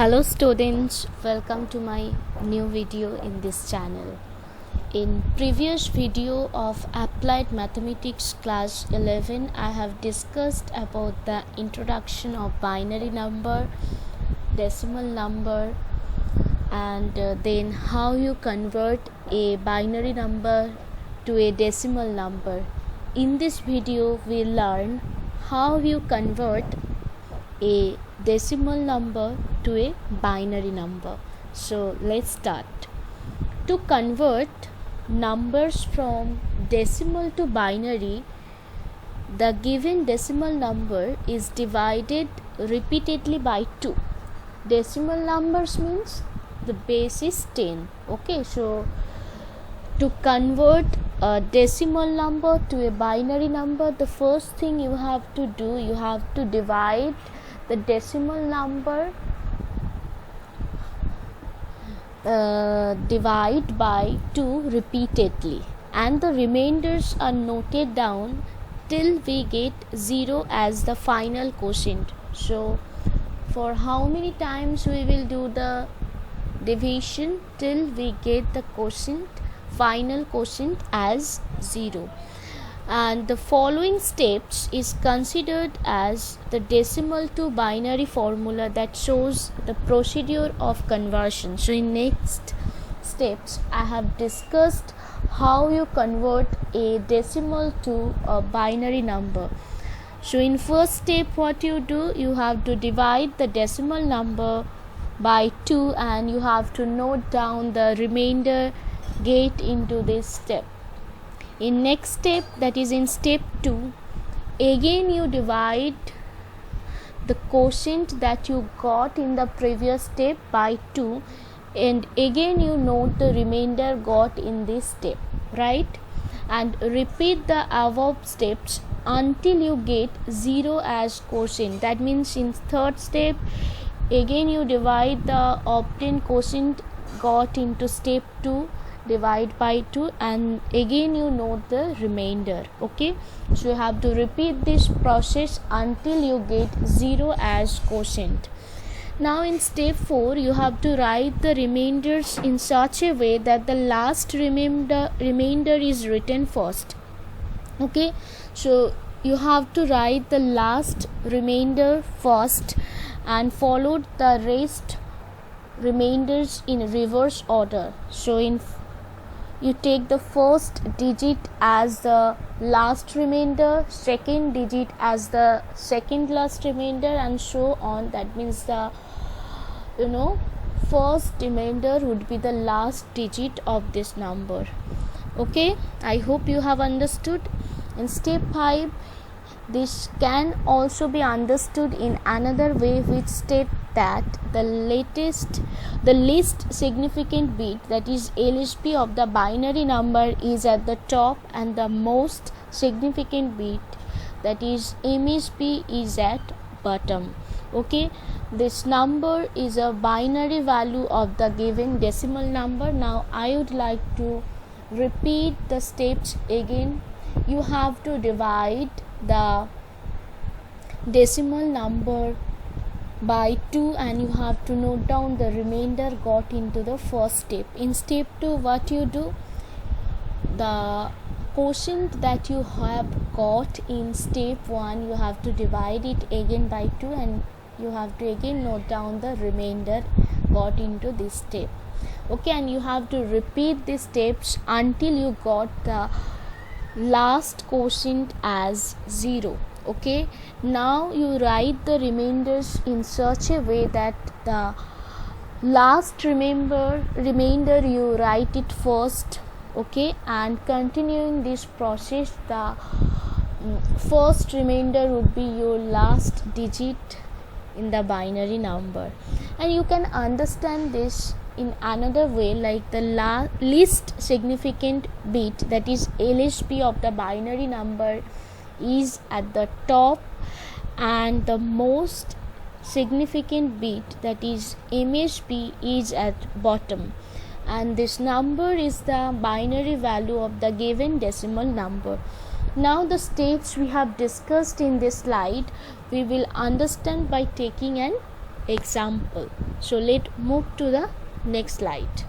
Hello students, welcome to my new video in this channel. In previous video of Applied Mathematics class 11, I have discussed about the introduction of binary number, decimal number, and then how you convert a binary number to a decimal number. In this video, we learn how you convert a decimal number to a binary number. So let's start. To convert numbers from decimal to binary, the given decimal number is divided repeatedly by 2. Decimal numbers means the base is 10. Okay, so to convert a decimal number to a binary number, the first thing you have to do, you have to divide the decimal number divide by 2 repeatedly, and the remainders are noted down till we get 0 as the final quotient. So for how many times we will do the division till we get the quotient, final quotient as 0. And the following steps is considered as the decimal to binary formula that shows the procedure of conversion. So in next steps I have discussed how you convert a decimal to a binary number. So in first step, what you do, you have to divide the decimal number by 2 and you have to note down the remainder get into this step. In next step, that is in step 2, again you divide the quotient that you got in the previous step by 2, and again you note the remainder got in this step, right? And repeat the above steps until you get 0 as quotient. That means in third step, again you divide the obtained quotient got into step 2, divide by 2, and again you note the remainder. Okay, so you have to repeat this process until you get 0 as quotient. Now in step 4, you have to write the remainders in such a way that the last remainder is written first. Okay, so you have to write the last remainder first and followed the rest remainders in reverse order. So you take the first digit as the last remainder, second digit as the second last remainder, and so on. That means the first remainder would be the last digit of this number. Okay, I hope you have understood. In step 5, this can also be understood in another way, which state that the least significant bit, that is LSB of the binary number, is at the top and the most significant bit, that is MSB, is at bottom. Okay, this number is a binary value of the given decimal number. Now I would like to repeat the steps again. You have to divide the decimal number by 2 and you have to note down the remainder got into the first step. In step 2, what you do, the quotient that you have got in step 1, you have to divide it again by 2 and you have to again note down the remainder got into this step. Okay, and you have to repeat these steps until you got the last quotient as 0. Okay, now you write the remainders in such a way that the last remainder you write it first. Okay, and continuing this process, the first remainder would be your last digit in the binary number. And you can understand this in another way, like the least significant bit, that is LSB of the binary number, is at the top and the most significant bit, that is MSB, is at bottom, and this number is the binary value of the given decimal number. Now the steps we have discussed in this slide we will understand by taking an example. So let's move to the next slide.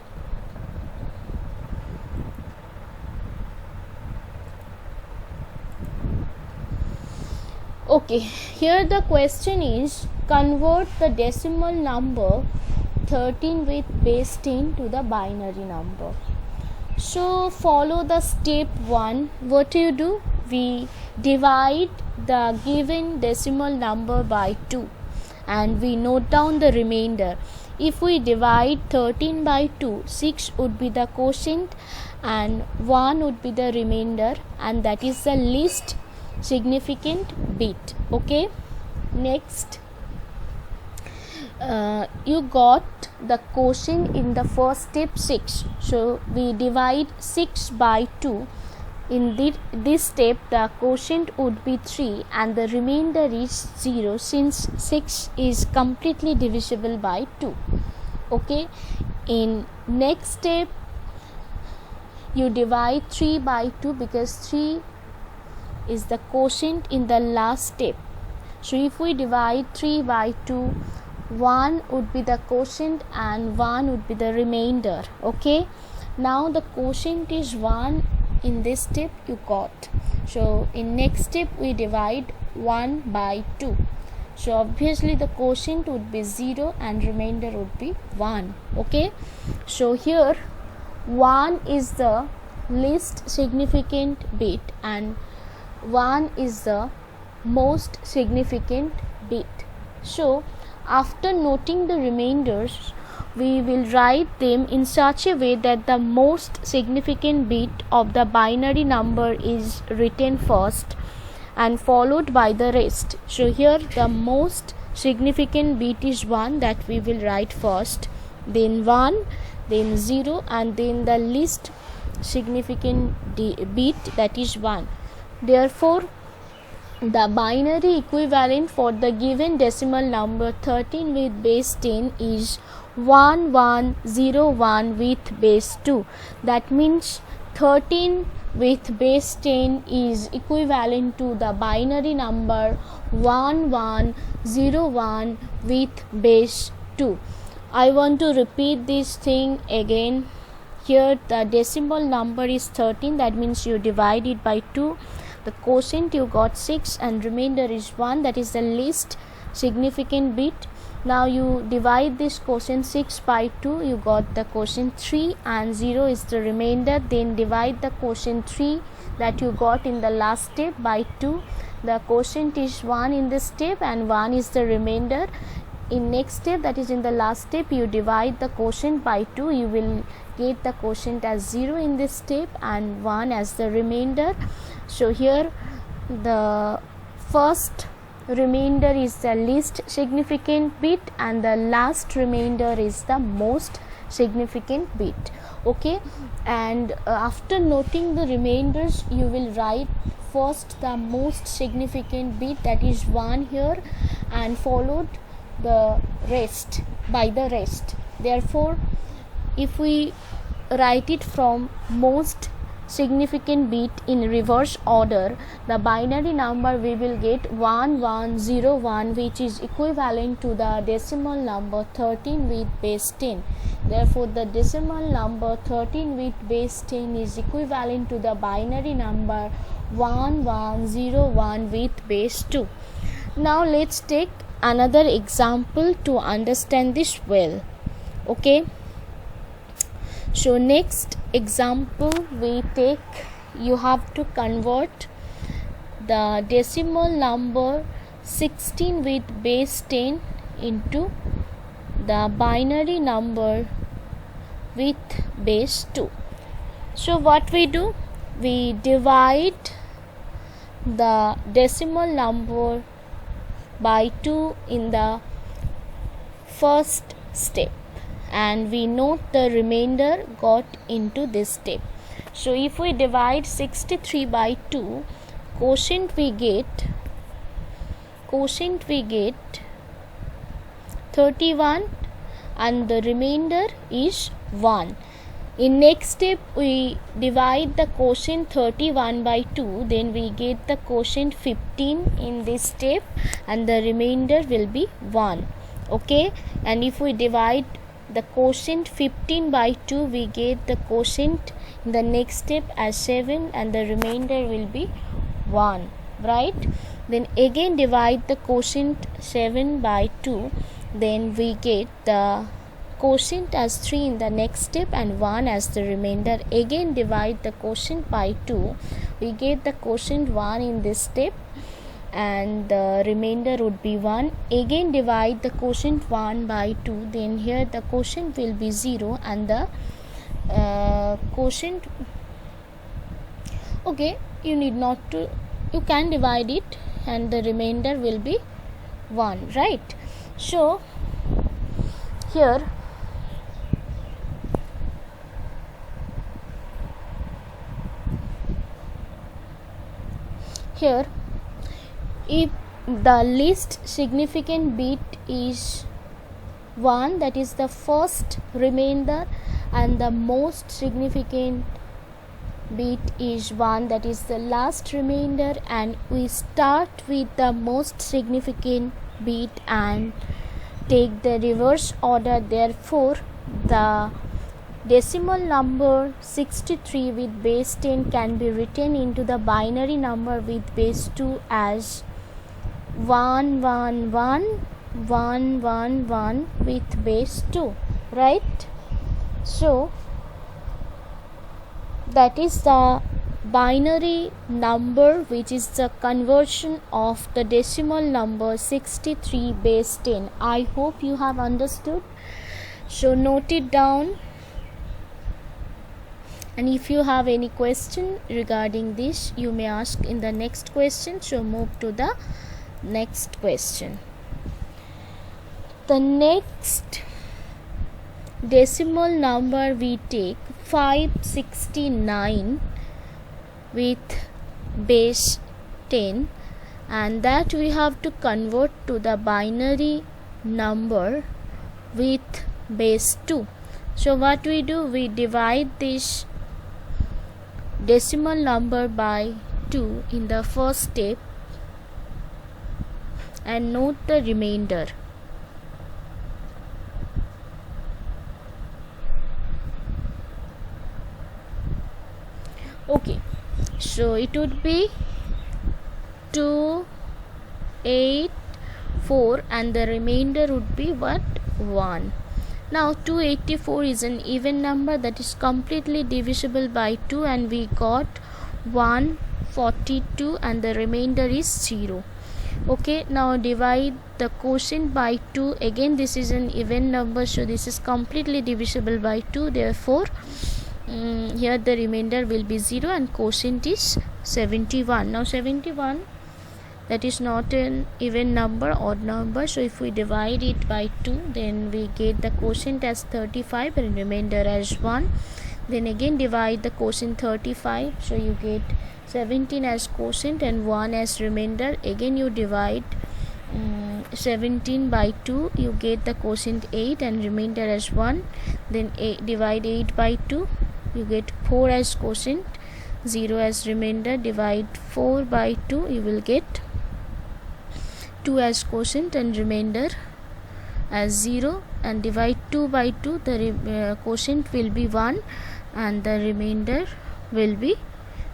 Okay, here the question is, convert the decimal number 13 with base 10 to the binary number. So follow the step 1. What do you do? We divide the given decimal number by 2 and we note down the remainder. If we divide 13 by 2, 6 would be the quotient and 1 would be the remainder, and that is the least significant bit. Okay, next, you got the quotient in the first step 6, so we divide 6 by 2. In this step the quotient would be 3 and the remainder is 0, since 6 is completely divisible by 2. Okay, in next step you divide 3 by 2 because 3 is the quotient in the last step. So if we divide 3 by 2, 1 would be the quotient and 1 would be the remainder. Okay, now the quotient is 1 in this step you got. So in next step we divide 1 by 2. So obviously the quotient would be 0 and remainder would be 1. Okay, so here 1 is the least significant bit and 1 is the most significant bit. So after noting the remainders, we will write them in such a way that the most significant bit of the binary number is written first and followed by the rest. So here the most significant bit is 1, that we will write first, then 1, then 0, and then the least significant bit, that is 1. Therefore the binary equivalent for the given decimal number 13 with base 10 is 1101 with base 2. That means 13 with base 10 is equivalent to the binary number 1101 with base 2. I want to repeat this thing again. Here the decimal number is 13, that means you divide it by 2. The quotient you got 6 and remainder is 1, that is the least significant bit. Now you divide this quotient 6 by 2, you got the quotient 3 and 0 is the remainder. Then divide the quotient 3 that you got in the last step by 2. The quotient is 1 in this step and 1 is the remainder. In next step, that is in the last step, you divide the quotient by 2, you will get the quotient as 0 in this step and 1 as the remainder. So here the first remainder is the least significant bit and the last remainder is the most significant bit. Okay, and after noting the remainders, you will write first the most significant bit, that is 1 here, and followed the rest by the rest. Therefore if we write it from most significant bit in reverse order, the binary number we will get 1101, which is equivalent to the decimal number 13 with base 10. Therefore the decimal number 13 with base 10 is equivalent to the binary number 1101 with base 2. Now let's take another example to understand this well. Okay, so next example we take, you have to convert the decimal number 16 with base 10 into the binary number with base 2. So what we do, we divide the decimal number by 2 in the first step and we note the remainder got into this step. So if we divide 63 by 2, quotient we get 31 and the remainder is 1. In next step we divide the quotient 31 by 2, then we get the quotient 15 in this step and the remainder will be 1. Okay, and if we divide the quotient 15 by 2, we get the quotient in the next step as 7 and the remainder will be 1, right? Then again divide the quotient 7 by 2, then we get the quotient as 3 in the next step and 1 as the remainder. Again divide the quotient by 2, we get the quotient 1 in this step and the remainder would be 1. Again divide the quotient 1 by 2, then here the quotient will be 0 and the quotient, okay, you need not to, you can divide it and the remainder will be 1, right? So here if the least significant bit is 1, that is the first remainder, and the most significant bit is 1, that is the last remainder, and we start with the most significant bit and take the reverse order. Therefore the decimal number 63 with base 10 can be written into the binary number with base 2 as 111 with base 2, right? So that is the binary number, which is the conversion of the decimal number 63 base 10. I hope you have understood. So note it down, and if you have any question regarding this, you may ask in the next question. So move to the next question. The next decimal number we take 569 with base 10, and that we have to convert to the binary number with base 2. So what we do, we divide this decimal number by 2 in the first step and note the remainder. Okay, so it would be 284 and the remainder would be what? 1. Now 284 is an even number that is completely divisible by 2, and we got 142 and the remainder is 0. Okay, now divide the quotient by 2. Again this is an even number, so this is completely divisible by 2. Therefore here the remainder will be 0 and quotient is 71. Now 71, that is not an even number, odd number, so if we divide it by 2, then we get the quotient as 35 and remainder as 1. Then again divide the quotient 35, so you get 17 as quotient and 1 as remainder. Again you divide 17 by 2, you get the quotient 8 and remainder as 1. Then divide 8 by 2, you get 4 as quotient, 0 as remainder. Divide 4 by 2, you will get 2 as quotient and remainder as 0, and divide 2 by 2, the quotient will be 1 and the remainder will be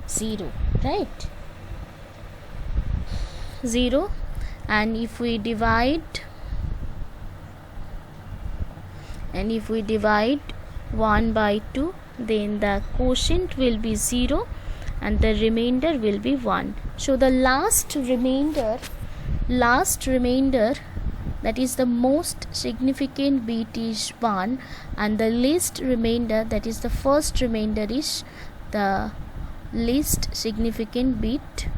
0, right? 0. And if we divide 1 by 2, then the quotient will be 0 and the remainder will be 1. So the last remainder, that is the most significant bit, is 1, and the least remainder, that is the first remainder, is the least significant bit.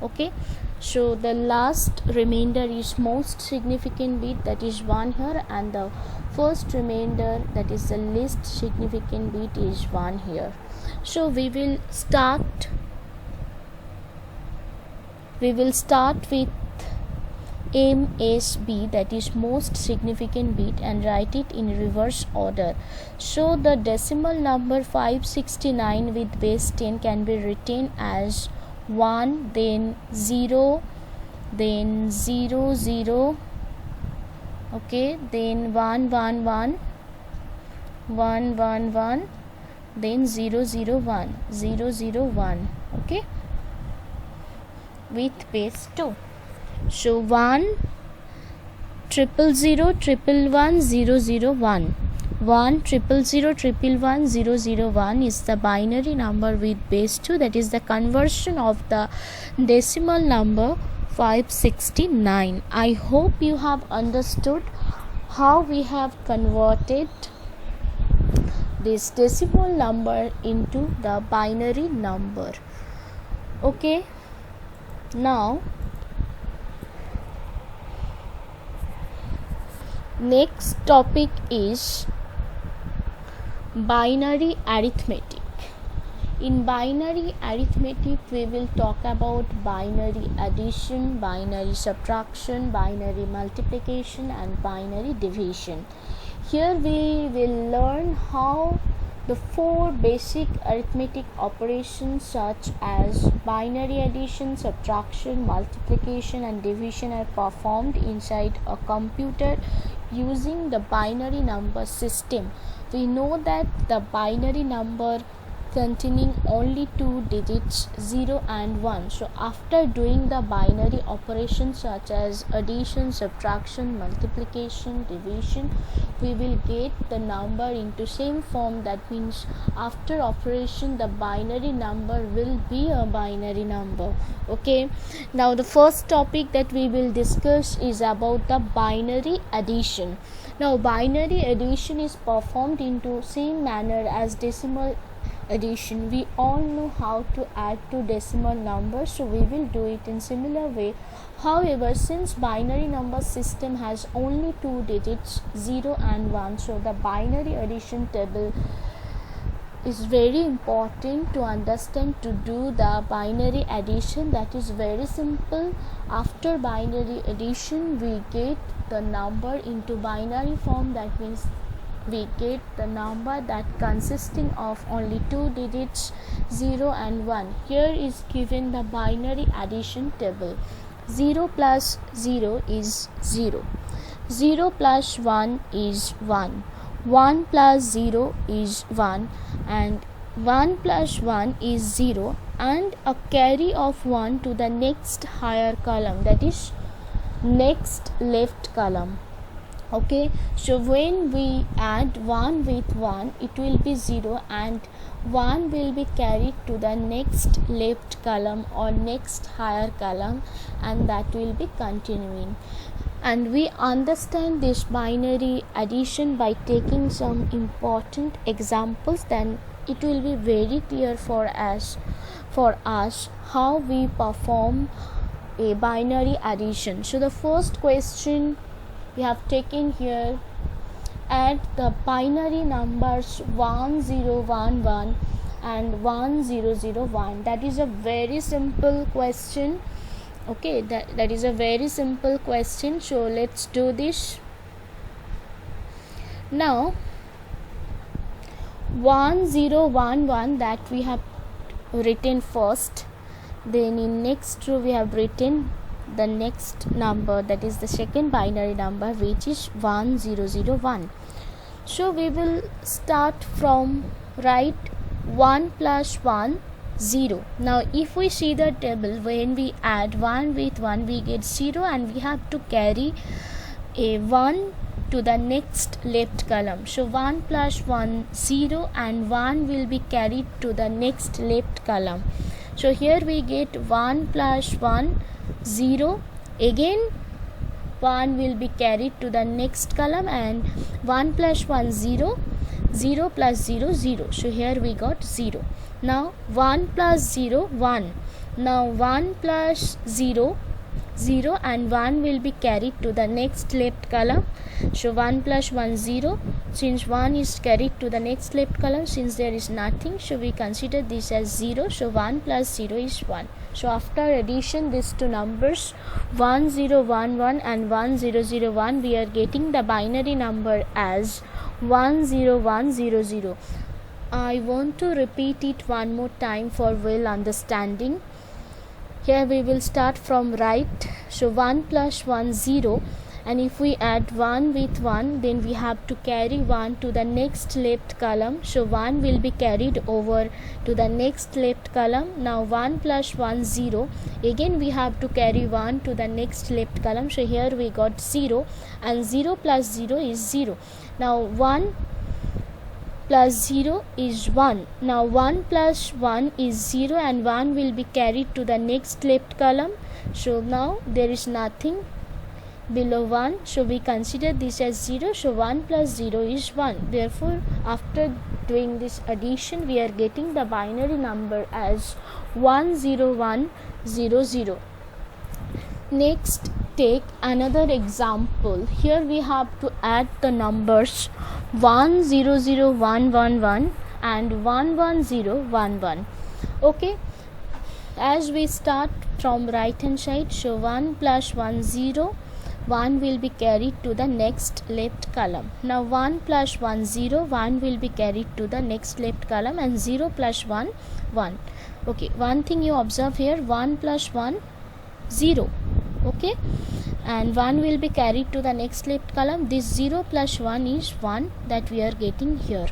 Okay, so the last remainder is most significant bit, that is 1 here, and the first remainder, that is the least significant bit, is 1 here. So we will start with MSB, that is most significant bit, and write it in reverse order. So the decimal number 569 with base 10 can be written as 1, then 0, then 0, 0, okay, then 1 1 1 1 1 1, then 0 0 1 0 0 1, okay, with base 2. So 1 0 0 0 1 0 0 1, 1 0 0 1 0 0 1 is the binary number with base 2, that is the conversion of the decimal number 569. I hope you have understood how we have converted this decimal number into the binary number. Okay, now next topic is binary arithmetic. In binary arithmetic, we will talk about binary addition, binary subtraction, binary multiplication, and binary division. Here we will learn how the 4 basic arithmetic operations such as binary addition, subtraction, multiplication, and division are performed inside a computer using the binary number system. We know that the binary number containing only 2 digits 0 and 1. So after doing the binary operations such as addition, subtraction, multiplication, division, we will get the number into same form. That means after operation the binary number will be a binary number. Okay, now the first topic that we will discuss is about the binary addition. Now binary addition is performed into same manner as decimal addition. We all know how to add two decimal numbers, so we will do it in similar way. However, since binary number system has only 2 digits 0 and 1, so the binary addition table is very important to understand to do the binary addition. That is very simple. After binary addition, we get the number into binary form. That means we get the number that consisting of only 2 digits 0 and 1. Here is given the binary addition table. 0 plus 0 is 0. 0 plus 1 is 1. 1 plus 0 is 1, and 1 plus 1 is 0, and a carry of 1 to the next higher column, that is next left column. Okay, so when we add 1 with 1, it will be 0, and 1 will be carried to the next left column or next higher column, and that will be continuing. And we understand this binary addition by taking some important examples. Then it will be very clear for us how we perform a binary addition. So the first question we have taken here: add the binary numbers 1011 and 1001. That is a very simple question. Okay, that is a very simple question. So let's do this. Now 1011 that we have written first, then in next row we have written the next number, that is the second binary number, which is 1001. So we will start from right. 1 plus 1, 0. Now if we see the table, when we add 1 with 1, we get 0, and we have to carry a 1 to the next left column. So 1 plus 1, 0, and 1 will be carried to the next left column. So here we get 1 plus 1, 0. Again 1 will be carried to the next column, and 1 plus 1, 0. 0 plus 0, 0. So here we got 0. Now 1 plus 0, 1. Now 1 plus 0, 0, and 1 will be carried to the next left column. So 1 plus 1, 0. Since 1 is carried to the next left column, since there is nothing, so we consider this as 0. So 1 plus 0 is 1. So after addition these two numbers 1011 and 1001, we are getting the binary number as 10100. I want to repeat it one more time for well understanding. Here we will start from right. So 1 plus 1, 0, and if we add 1 with 1, then we have to carry 1 to the next left column. So 1 will be carried over to the next left column. Now 1 plus 1 0, again we have to carry 1 to the next left column. So here we got 0, and 0 plus 0 is 0. Now 1 plus 0 is 1. Now 1 plus 1 is 0, and 1 will be carried to the next left column. So now there is nothing below 1, so we consider this as 0. So 1 plus 0 is 1. Therefore, after doing this addition, we are getting the binary number as 10100. Next, take another example. Here we have to add the numbers 110111 and 11011. Okay, as we start from right hand side, so 1 plus 1 0, 1 will be carried to the next left column. Now 1 plus 1 0, 1 will be carried to the next left column, and 0 plus 1 1. Okay, one thing you observe here, 1 plus 1 0. Okay, and 1 will be carried to the next left column. This 0 plus 1 is 1 that we are getting here.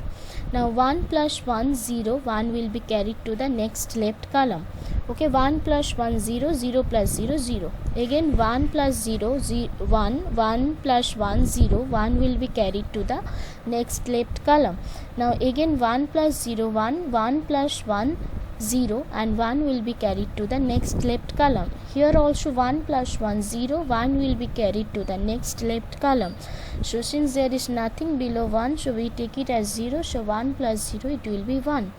Now 1 plus 1 0, 1 will be carried to the next left column. Okay, 1 plus 1 0, 0 plus 0 0. Again 1 plus 0 1 plus 1 0, 1 will be carried to the next left column. Now again 1 plus 0 1 plus 1 0, and 1 will be carried to the next left column. Here also 1 plus 1 0, 1 will be carried to the next left column. So since there is nothing below 1, so we take it as 0. So 1 plus 0, it will be 1.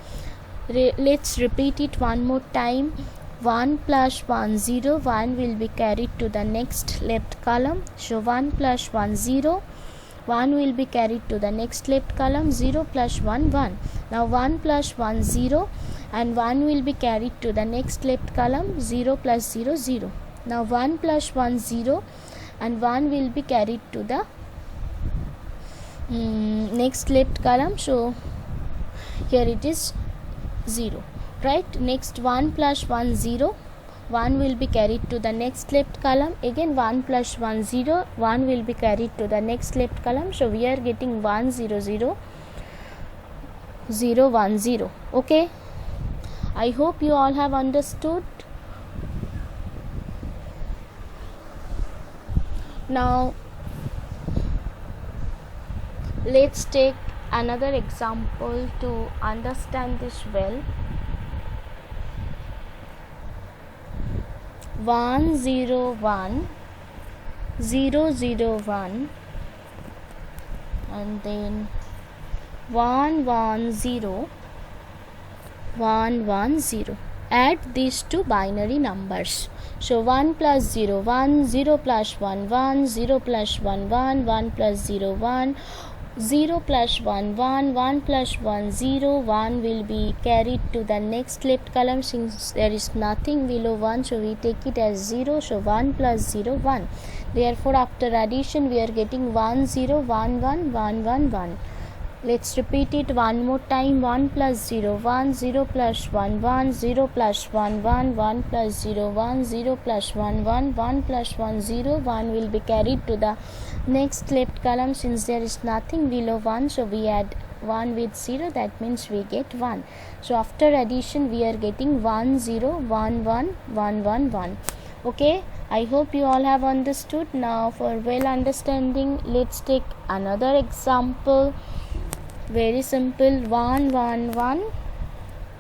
Let's repeat it one more time. 1 plus 1 0, 1 will be carried to the next left column. So 1 plus 1 0, 1 will be carried to the next left column. 0 plus 1 1. Now 1 plus 1 0, and 1 will be carried to the next left column. 0 plus 0 0. Now 1 plus 1 0, and 1 will be carried to the next left column. So here it is 0, right? Next 1 plus 1 0, 1 will be carried to the next left column. Again 1 plus 1 0, 1 will be carried to the next left column. So we are getting 1 0 0 0 1 0. Okay, I hope you all have understood. Now let's take another example to understand this well. 101 001, and then 110 110. Add these two binary numbers. So 1 plus 0 1, 0 plus 1 1, 0 plus 1 1, 1 plus 0 1, 0 plus 1 1, 1 plus 1 0. 1 will be carried to the next left column. Since there is nothing below 1, so we take it as 0. So 1 plus 0 1. Therefore after addition we are getting 1 0 1 1 1 1 1. Let's repeat it one more time. 1 plus 0 1, 0 plus 1 1, 0 plus 1 1, 1 plus 0 1, 0 plus 1 1, 1 plus 1 0. 1 will be carried to the next left column. Since there is nothing below 1, so we add 1 with 0, that means we get 1. So after addition we are getting 1 0 1 1 1 1 1. Okay, I hope you all have understood. Now for well understanding, let's take another example. Very simple. 1 1 1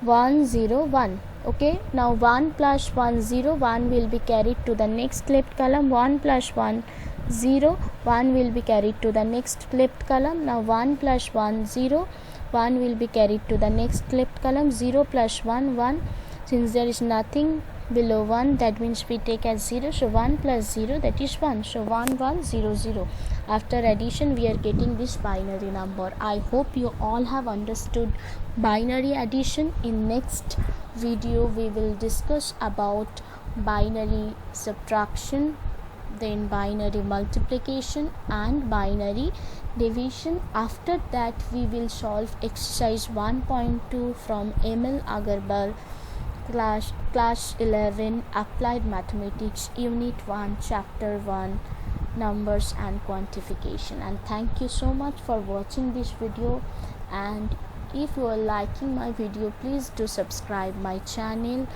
1 0 1. Okay, now 1 plus 1 0, 1 will be carried to the next left column. 1 plus 1 0, 1 will be carried to the next left column. Now 1 plus 1 0, 1 will be carried to the next left column. 0 plus 1 1. Since there is nothing below 1, that means we take as 0. So 1 plus 0, that is 1. So 1 1 0 0. After addition we are getting this binary number. I hope you all have understood binary addition. In next video we will discuss about binary subtraction, then binary multiplication and binary division. After that we will solve exercise 1.2 from ML Agarbal, class 11, Applied Mathematics, Unit 1, Chapter 1, numbers and quantification. And thank you so much for watching this video, and if you are liking my video, please do subscribe my channel.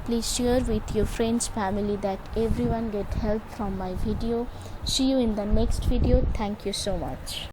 Please share with your friends, family, that everyone get help from my video. See you in the next video. Thank you so much.